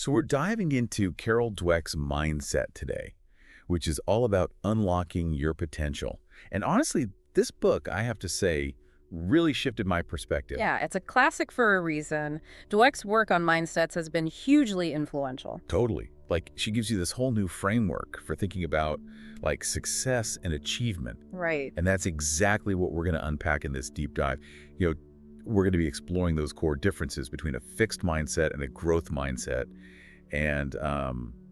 So we're diving into Carol Dweck's mindset today, which is all about unlocking your potential. And honestly, this book, I have to say, really shifted my perspective. Yeah, it's a classic for a reason. Dweck's work on mindsets has been hugely influential. Totally. Like, she gives you this whole new framework for thinking about, like, success and achievement. Right. And that's exactly what we're going to unpack in this deep dive. You know, we're going to be exploring those core differences between a fixed mindset and a growth mindset, and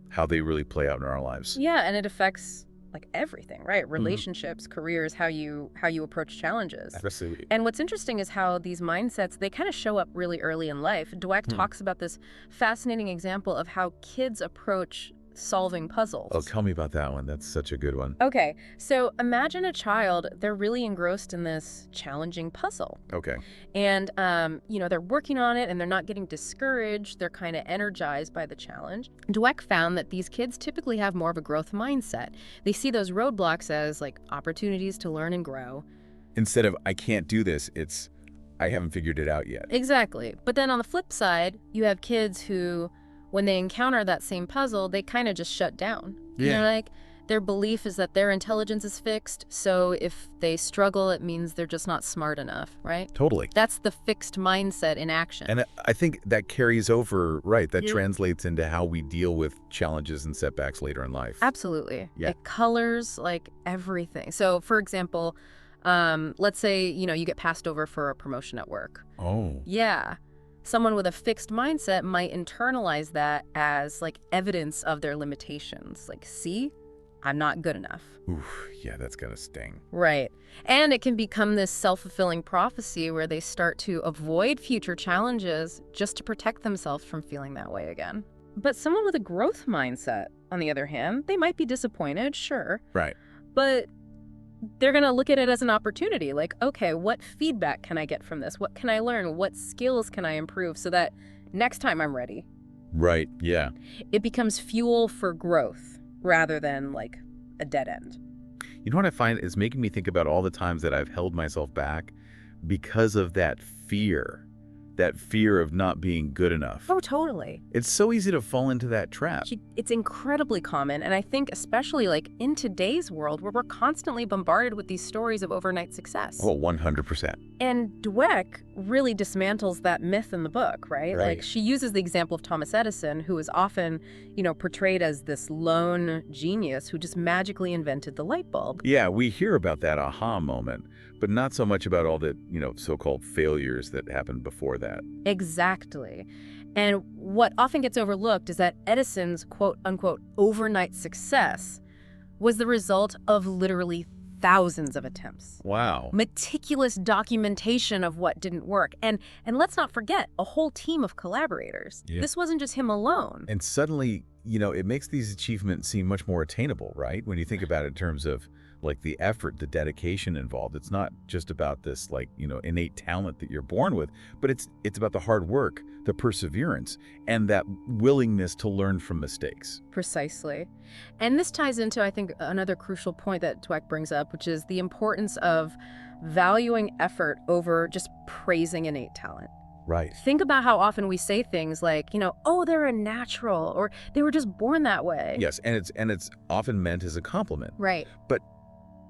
how they really play out in our lives. Yeah, and it affects like everything, right? Relationships, careers, how you approach challenges. Absolutely. And what's interesting is how these mindsets, they kind of show up really early in life. Dweck talks about this fascinating example of how kids approach solving puzzles. Oh, tell me about that one. That's such a good one. Okay, so imagine a child, they're really engrossed in this challenging puzzle. Okay. And, they're working on it and they're not getting discouraged. They're kind of energized by the challenge. Dweck found that these kids typically have more of a growth mindset. They see those roadblocks as like opportunities to learn and grow. Instead of, I can't do this, it's, I haven't figured it out yet. Exactly. But then on the flip side, you have kids who, when they encounter that same puzzle, they kind of just shut down. Yeah. You know, like their belief is that their intelligence is fixed. So if they struggle, it means they're just not smart enough, right? Totally. That's the fixed mindset in action. And I think that carries over, right? That translates into how we deal with challenges and setbacks later in life. Absolutely. Yeah. It colors like everything. So for example, let's say, you get passed over for a promotion at work. Oh. Yeah. Someone with a fixed mindset might internalize that as like evidence of their limitations. Like, see, I'm not good enough. Oof, yeah, that's gonna sting. Right. And it can become this self-fulfilling prophecy where they start to avoid future challenges just to protect themselves from feeling that way again. But someone with a growth mindset, on the other hand, they might be disappointed, sure. Right. But they're going to look at it as an opportunity. Like, okay, what feedback can I get from this? What can I learn? What skills can I improve so that next time I'm ready? Right, yeah. It becomes fuel for growth rather than like a dead end. You know what I find is making me think about all the times that I've held myself back because of that fear of not being good enough. Oh, totally. It's so easy to fall into that trap. It's incredibly common. And I think especially like in today's world where we're constantly bombarded with these stories of overnight success. Oh, 100%. And Dweck really dismantles that myth in the book, right? Like she uses the example of Thomas Edison, who is often, portrayed as this lone genius who just magically invented the light bulb. Yeah, we hear about that aha moment, but not so much about all the, so-called failures that happened before that. Exactly. And what often gets overlooked is that Edison's quote-unquote overnight success was the result of literally thousands of attempts. Wow. Meticulous documentation of what didn't work. And let's not forget, a whole team of collaborators. Yeah. This wasn't just him alone. And suddenly, it makes these achievements seem much more attainable, right? When you think about it in terms of like the effort, the dedication involved. It's not just about this like, innate talent that you're born with, but it's about the hard work, the perseverance, and that willingness to learn from mistakes. Precisely. And this ties into, I think, another crucial point that Dweck brings up, which is the importance of valuing effort over just praising innate talent. Right. Think about how often we say things like, oh, they're a natural, or they were just born that way. Yes, and it's often meant as a compliment. Right.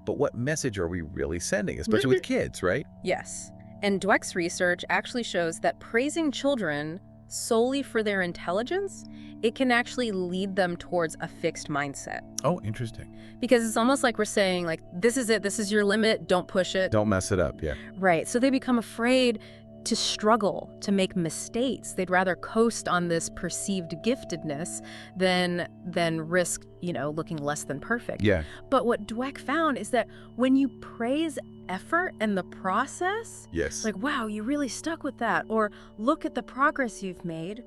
But what message are we really sending, especially with kids, right? Yes. And Dweck's research actually shows that praising children solely for their intelligence, it can actually lead them towards a fixed mindset. Oh, interesting. Because it's almost like we're saying, like, this is it, this is your limit, don't push it. Don't mess it up, yeah. Right. So they become afraid to struggle, to make mistakes. They'd rather coast on this perceived giftedness than risk, looking less than perfect. Yeah. But what Dweck found is that when you praise effort and the process, yes, like, wow, you really stuck with that, or look at the progress you've made,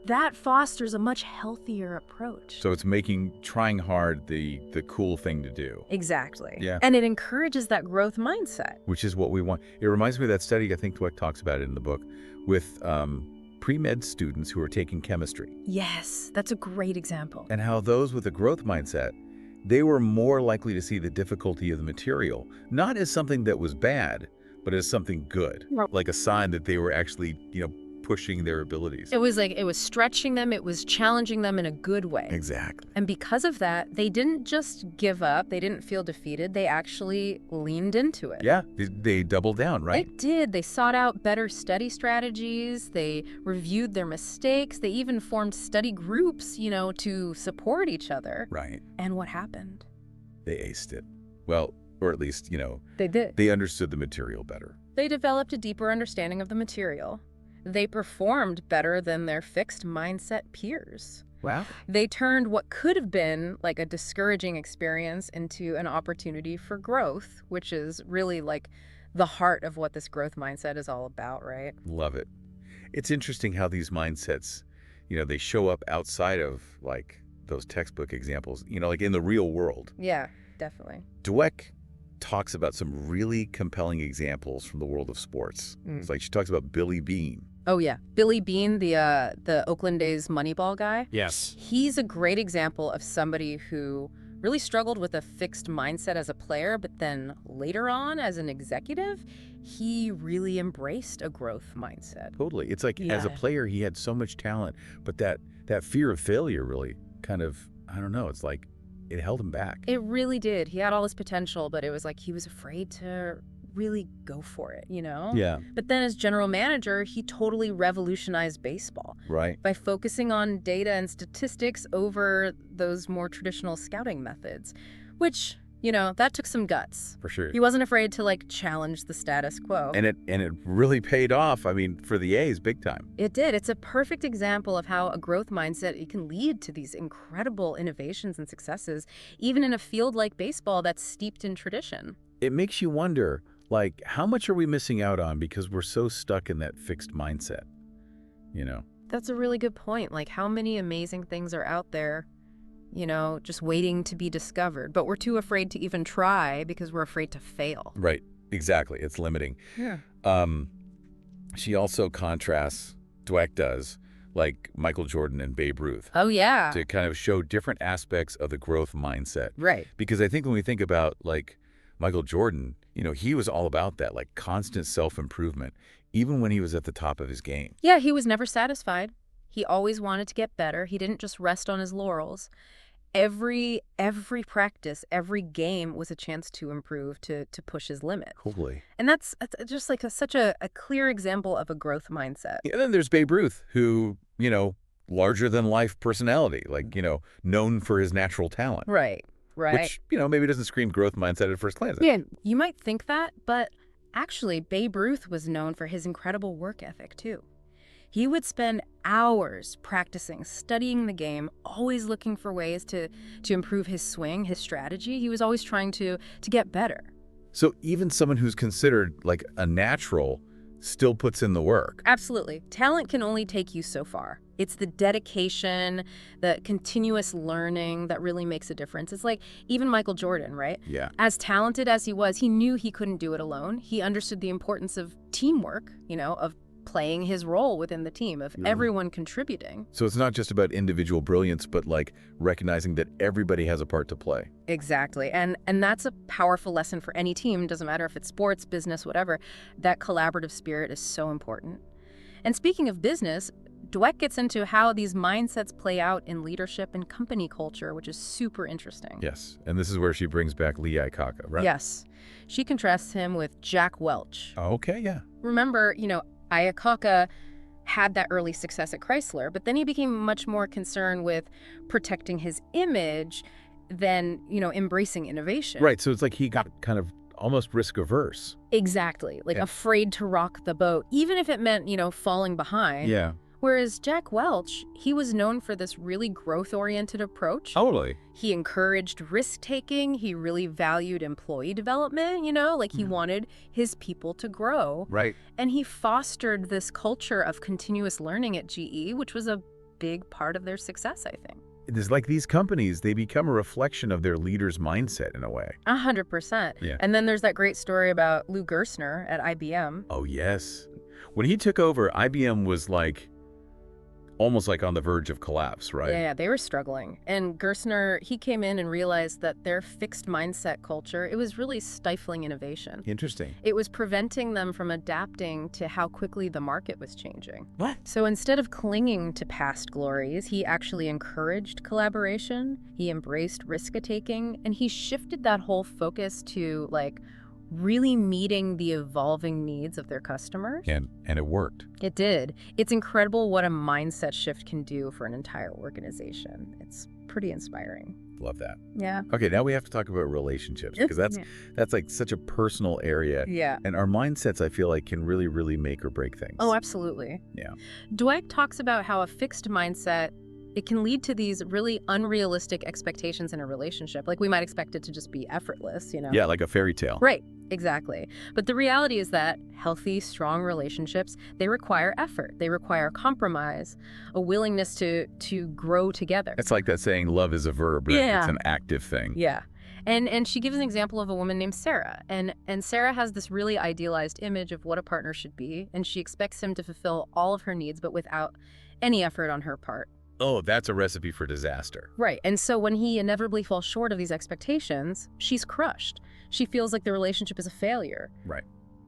that fosters a much healthier approach. So it's making trying hard the cool thing to do. Exactly. Yeah. And it encourages that growth mindset. Which is what we want. It reminds me of that study, I think Dweck talks about it in the book, with pre-med students who are taking chemistry. Yes, that's a great example. And how those with a growth mindset, they were more likely to see the difficulty of the material, not as something that was bad, but as something good, Right. like a sign that they were actually, pushing their abilities. It was stretching them, it was challenging them in a good way. Exactly. And because of that, they didn't just give up, they didn't feel defeated, they actually leaned into it. Yeah, they doubled down, right? It did. They sought out better study strategies, they reviewed their mistakes, they even formed study groups, to support each other. Right. And what happened? They aced it. Well, or at least, They did. they understood the material better. They developed a deeper understanding of the material. They performed better than their fixed mindset peers. Wow. They turned what could have been like a discouraging experience into an opportunity for growth, which is really like the heart of what this growth mindset is all about, right? Love it. It's interesting how these mindsets, they show up outside of like those textbook examples, like in the real world. Yeah, definitely. Dweck talks about some really compelling examples from the world of sports. It's like she talks about Billy Beane. Oh, yeah. Billy Beane, the Oakland A's Moneyball guy. Yes. He's a great example of somebody who really struggled with a fixed mindset as a player, but then later on as an executive, he really embraced a growth mindset. Totally. It's like as a player, he had so much talent, but that fear of failure really kind of, I don't know, it's like it held him back. It really did. He had all this potential, but it was like he was afraid to really go for it, Yeah. But then as general manager, he totally revolutionized baseball. Right. By focusing on data and statistics over those more traditional scouting methods, which, that took some guts. For sure. He wasn't afraid to challenge the status quo. And it really paid off. I mean, for the A's, big time. It did. It's a perfect example of how a growth mindset, it can lead to these incredible innovations and successes, even in a field like baseball that's steeped in tradition. It makes you wonder, how much are we missing out on because we're so stuck in that fixed mindset? That's a really good point. How many amazing things are out there, just waiting to be discovered, but we're too afraid to even try because we're afraid to fail. Right. Exactly. It's limiting. Yeah. She also contrasts, Dweck does, Michael Jordan and Babe Ruth. Oh, yeah. To kind of show different aspects of the growth mindset. Right. Because I think when we think about, Michael Jordan, he was all about that, constant self-improvement, even when he was at the top of his game. Yeah, he was never satisfied. He always wanted to get better. He didn't just rest on his laurels. Every practice, every game was a chance to improve, to push his limit. Totally. And that's just such a clear example of a growth mindset. And then there's Babe Ruth, who, larger-than-life personality, known for his natural talent. Right. Which, maybe doesn't scream growth mindset at first glance. Yeah, you might think that, but actually, Babe Ruth was known for his incredible work ethic, too. He would spend hours practicing, studying the game, always looking for ways to improve his swing, his strategy. He was always trying to get better. So even someone who's considered a natural still puts in the work. Absolutely. Talent can only take you so far. It's the dedication, the continuous learning that really makes a difference. It's like even Michael Jordan, right? Yeah. As talented as he was, he knew he couldn't do it alone. He understood the importance of teamwork, of playing his role within the team, of everyone contributing. So it's not just about individual brilliance, but recognizing that everybody has a part to play. Exactly. And that's a powerful lesson for any team. Doesn't matter if it's sports, business, whatever. That collaborative spirit is so important. And speaking of business, Dweck gets into how these mindsets play out in leadership and company culture, which is super interesting. Yes. And this is where she brings back Lee Iacocca, right? Yes. She contrasts him with Jack Welch. Oh, okay, yeah. Remember, Iacocca had that early success at Chrysler, but then he became much more concerned with protecting his image than, embracing innovation. Right. So it's like he got kind of almost risk averse. Exactly. Afraid to rock the boat, even if it meant, falling behind. Yeah. Whereas Jack Welch, he was known for this really growth-oriented approach. Totally. He encouraged risk-taking. He really valued employee development, he wanted his people to grow. Right. And he fostered this culture of continuous learning at GE, which was a big part of their success, I think. It's like these companies, they become a reflection of their leaders' mindset in a way. 100%. Yeah. And then there's that great story about Lou Gerstner at IBM. Oh, yes. When he took over, IBM was almost like on the verge of collapse, right? Yeah, they were struggling. And Gerstner, he came in and realized that their fixed mindset culture, it was really stifling innovation. Interesting. It was preventing them from adapting to how quickly the market was changing. What? So instead of clinging to past glories, he actually encouraged collaboration, he embraced risk-taking, and he shifted that whole focus to, like, really meeting the evolving needs of their customers. And it worked. It did. It's incredible what a mindset shift can do for an entire organization. It's pretty inspiring. Love that. Yeah. Okay, now we have to talk about relationships, because that's like such a personal area. Yeah. And our mindsets, I feel like, can really, really make or break things. Oh, absolutely. Yeah. Dweck talks about how a fixed mindset, it can lead to these really unrealistic expectations in a relationship. Like, we might expect it to just be effortless, you know? Yeah, like a fairy tale. Right, exactly. But the reality is that healthy, strong relationships, they require effort. They require compromise, a willingness to grow together. It's like that saying, love is a verb, right? Yeah. It's an active thing. Yeah. And she gives an example of a woman named Sarah. And Sarah has this really idealized image of what a partner should be, and she expects him to fulfill all of her needs, but without any effort on her part. Oh, that's a recipe for disaster. Right. And so when he inevitably falls short of these expectations, she's crushed. She feels like the relationship is a failure. Right.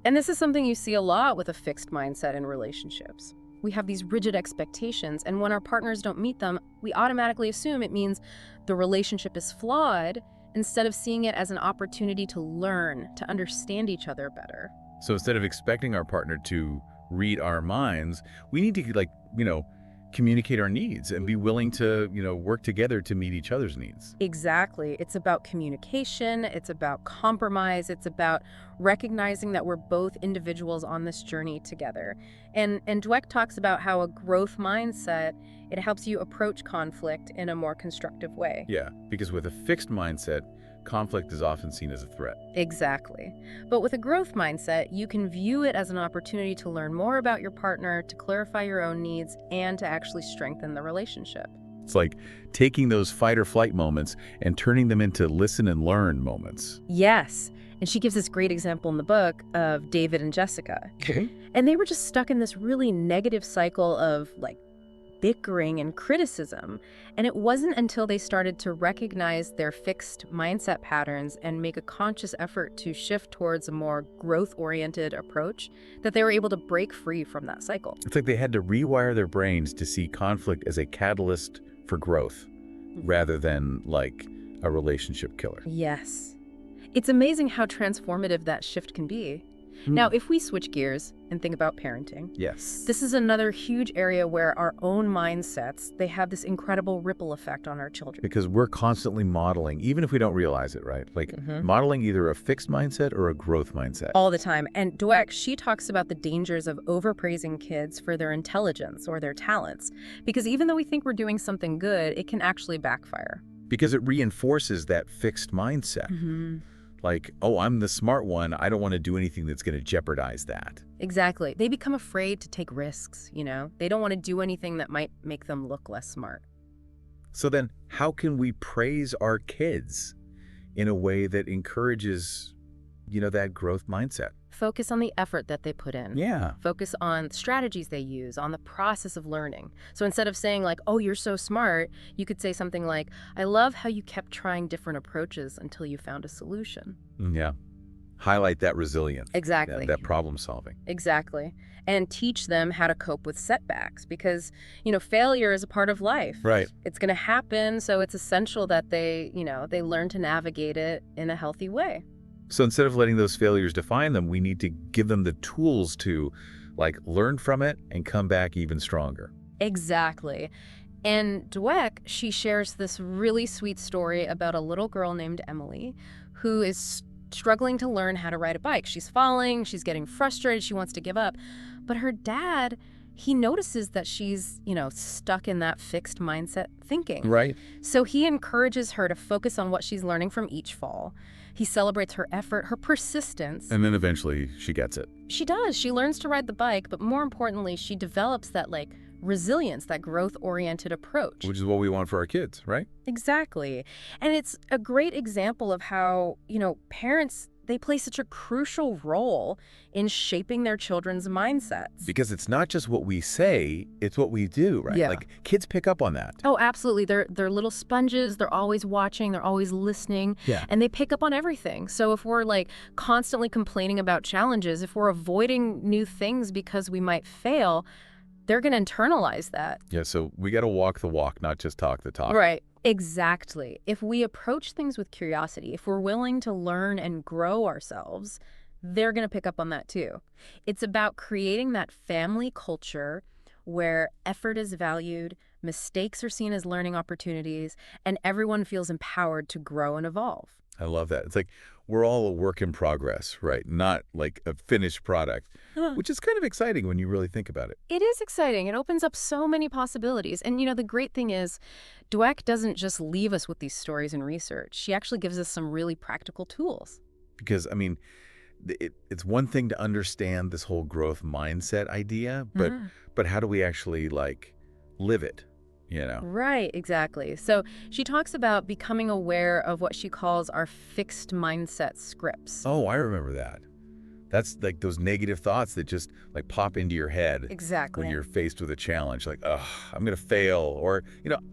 And this is something you see a lot with a fixed mindset in relationships. We have these rigid expectations, and when our partners don't meet them, we automatically assume it means the relationship is flawed, instead of seeing it as an opportunity to learn, to understand each other better. So instead of expecting our partner to read our minds, we need to, like, communicate our needs and be willing to, work together to meet each other's needs. Exactly. It's about communication. It's about compromise. It's about recognizing that we're both individuals on this journey together. And Dweck talks about how a growth mindset, it helps you approach conflict in a more constructive way. Yeah, because with a fixed mindset, conflict is often seen as a threat. Exactly. But with a growth mindset, you can view it as an opportunity to learn more about your partner, to clarify your own needs, and to actually strengthen the relationship. It's like taking those fight or flight moments and turning them into listen and learn moments. Yes. And she gives this great example in the book of David and Jessica. Okay. And they were just stuck in this really negative cycle of, like, bickering and criticism. And it wasn't until they started to recognize their fixed mindset patterns and make a conscious effort to shift towards a more growth-oriented approach that they were able to break free from that cycle. It's like they had to rewire their brains to see conflict as a catalyst for growth rather than like a relationship killer. Yes. It's amazing how transformative that shift can be. Now, if we switch gears and think about parenting, Yes. this is another huge area where our own mindsets, they have this incredible ripple effect on our children. Because we're constantly modeling, even if we don't realize it, right? Like modeling either a fixed mindset or a growth mindset. All the time. And Dweck, she talks about the dangers of overpraising kids for their intelligence or their talents. Because even though we think we're doing something good, it can actually backfire. Because it reinforces that fixed mindset. Like, oh, I'm the smart one. I don't want to do anything that's going to jeopardize that. Exactly. They become afraid to take risks, They don't want to do anything that might make them look less smart. So then how can we praise our kids in a way that encourages, that growth mindset? Focus on the effort that they put in. Yeah. Focus on strategies they use, on the process of learning. So instead of saying like, oh, you're so smart, you could say something like, I love how you kept trying different approaches until you found a solution. Yeah. Highlight that resilience. Exactly. That problem solving. Exactly. And teach them how to cope with setbacks because, failure is a part of life. Right. It's going to happen. So it's essential that they learn to navigate it in a healthy way. So instead of letting those failures define them, we need to give them the tools to, like, learn from it and come back even stronger. Exactly. And Dweck, she shares this really sweet story about a little girl named Emily who is struggling to learn how to ride a bike. She's falling, she's getting frustrated, she wants to give up. But her dad, he notices that she's, stuck in that fixed mindset thinking. Right. So he encourages her to focus on what she's learning from each fall. He celebrates her effort, her persistence. And then eventually she gets it. She does. She learns to ride the bike, but more importantly, she develops that, resilience, that growth-oriented approach. Which is what we want for our kids, right? Exactly. And it's a great example of how, parents, they play such a crucial role in shaping their children's mindsets. Because it's not just what we say, it's what we do, right? Yeah. Like, kids pick up on that. Oh, absolutely. They're little sponges. They're always watching. They're always listening. Yeah. And they pick up on everything. So if we're like constantly complaining about challenges, if we're avoiding new things because we might fail, they're going to internalize that. Yeah, so we got to walk the walk, not just talk the talk. Right. Exactly. If we approach things with curiosity, if we're willing to learn and grow ourselves, they're going to pick up on that too. It's about creating that family culture where effort is valued, mistakes are seen as learning opportunities, and everyone feels empowered to grow and evolve. I love that. It's like we're all a work in progress, right? Not like a finished product, which is kind of exciting when you really think about it. It is exciting. It opens up so many possibilities. And, the great thing is Dweck doesn't just leave us with these stories and research. She actually gives us some really practical tools. Because, I mean, it's one thing to understand this whole growth mindset idea, but how do we actually, like, live it? Right, exactly. So she talks about becoming aware of what she calls our fixed mindset scripts. Oh, I remember that. That's like those negative thoughts that just like pop into your head. Exactly. When you're faced with a challenge, like, oh, I'm going to fail, or,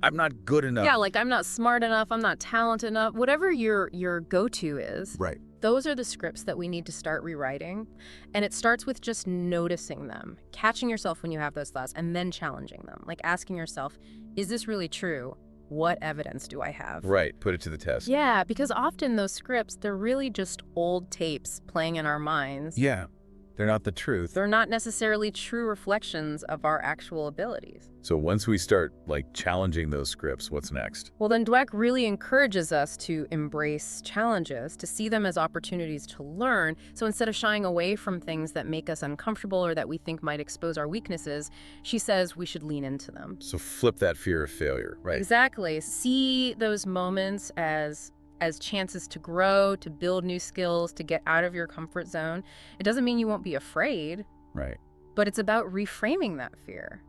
I'm not good enough. Yeah, like I'm not smart enough, I'm not talented enough, whatever your go-to is. Right. Those are the scripts that we need to start rewriting. And it starts with just noticing them, catching yourself when you have those thoughts, and then challenging them. Like asking yourself, is this really true? What evidence do I have? Right. Put it to the test. Yeah, because often those scripts, they're really just old tapes playing in our minds. Yeah. They're not the truth. They're not necessarily true reflections of our actual abilities. So once we start like challenging those scripts, what's next? Well, then Dweck really encourages us to embrace challenges, to see them as opportunities to learn. So instead of shying away from things that make us uncomfortable or that we think might expose our weaknesses, she says we should lean into them. So flip that fear of failure, right? Exactly. See those moments as chances to grow, to build new skills, to get out of your comfort zone. It doesn't mean you won't be afraid. Right. But it's about reframing that fear.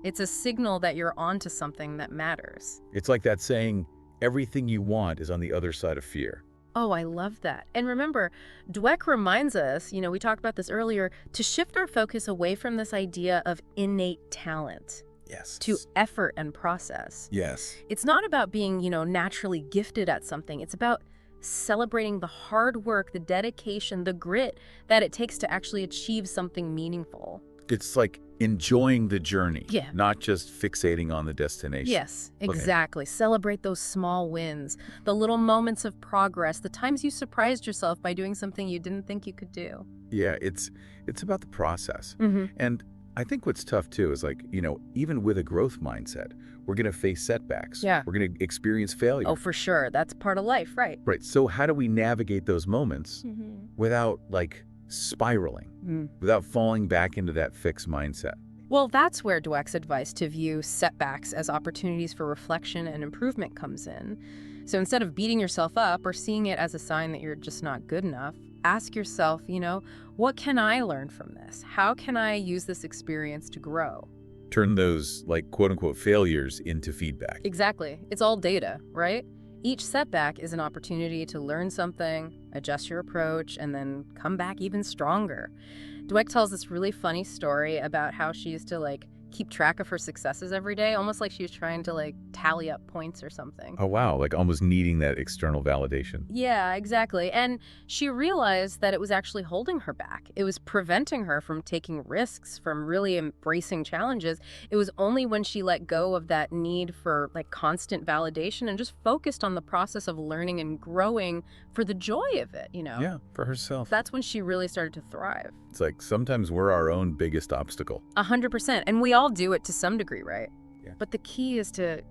It's a signal that you're onto something that matters. It's like that saying, everything you want is on the other side of fear. Oh, I love that. And remember, Dweck reminds us, we talked about this earlier, to shift our focus away from this idea of innate talent. Yes. To effort and process. Yes. It's not about being, naturally gifted at something. It's about celebrating the hard work, the dedication, the grit that it takes to actually achieve something meaningful. It's like enjoying the journey, yeah, not just fixating on the destination. Yes, exactly. Okay. Celebrate those small wins, the little moments of progress, the times you surprised yourself by doing something you didn't think you could do. Yeah, it's about the process. Mm-hmm. And I think what's tough too is like, even with a growth mindset, we're going to face setbacks. Yeah. We're going to experience failure. Oh, for sure. That's part of life, right? Right. So how do we navigate those moments without like spiraling, without falling back into that fixed mindset? Well, that's where Dweck's advice to view setbacks as opportunities for reflection and improvement comes in. So instead of beating yourself up or seeing it as a sign that you're just not good enough, ask yourself, what can I learn from this? How can I use this experience to grow? Turn those like quote unquote failures into feedback. Exactly. It's all data, right? Each setback is an opportunity to learn something, adjust your approach, and then come back even stronger. Dweck tells this really funny story about how she used to keep track of her successes every day, almost like she was trying to tally up points or something. Oh, wow. Like almost needing that external validation. Yeah, exactly. And she realized that it was actually holding her back. It was preventing her from taking risks, from really embracing challenges. It was only when she let go of that need for constant validation and just focused on the process of learning and growing for the joy of it, Yeah, for herself. That's when she really started to thrive. It's like sometimes we're our own biggest obstacle. 100%. And we all do it to some degree, right? Yeah. But the key is to,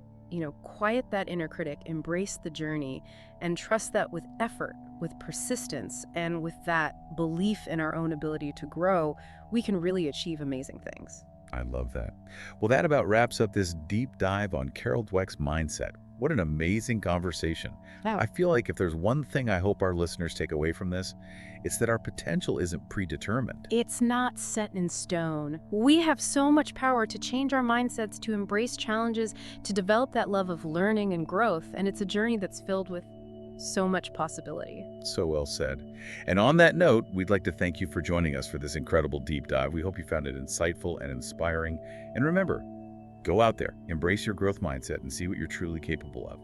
quiet that inner critic, embrace the journey, and trust that with effort, with persistence, and with that belief in our own ability to grow, we can really achieve amazing things. I love that. Well, that about wraps up this deep dive on Carol Dweck's mindset. What an amazing conversation. Wow. I feel like if there's one thing I hope our listeners take away from this, it's that our potential isn't predetermined. It's not set in stone. We have so much power to change our mindsets, to embrace challenges, to develop that love of learning and growth, and it's a journey that's filled with So much possibility. So well said. And on that note, we'd like to thank you for joining us for this incredible deep dive. We hope you found it insightful and inspiring. And remember, go out there, embrace your growth mindset, and see what you're truly capable of.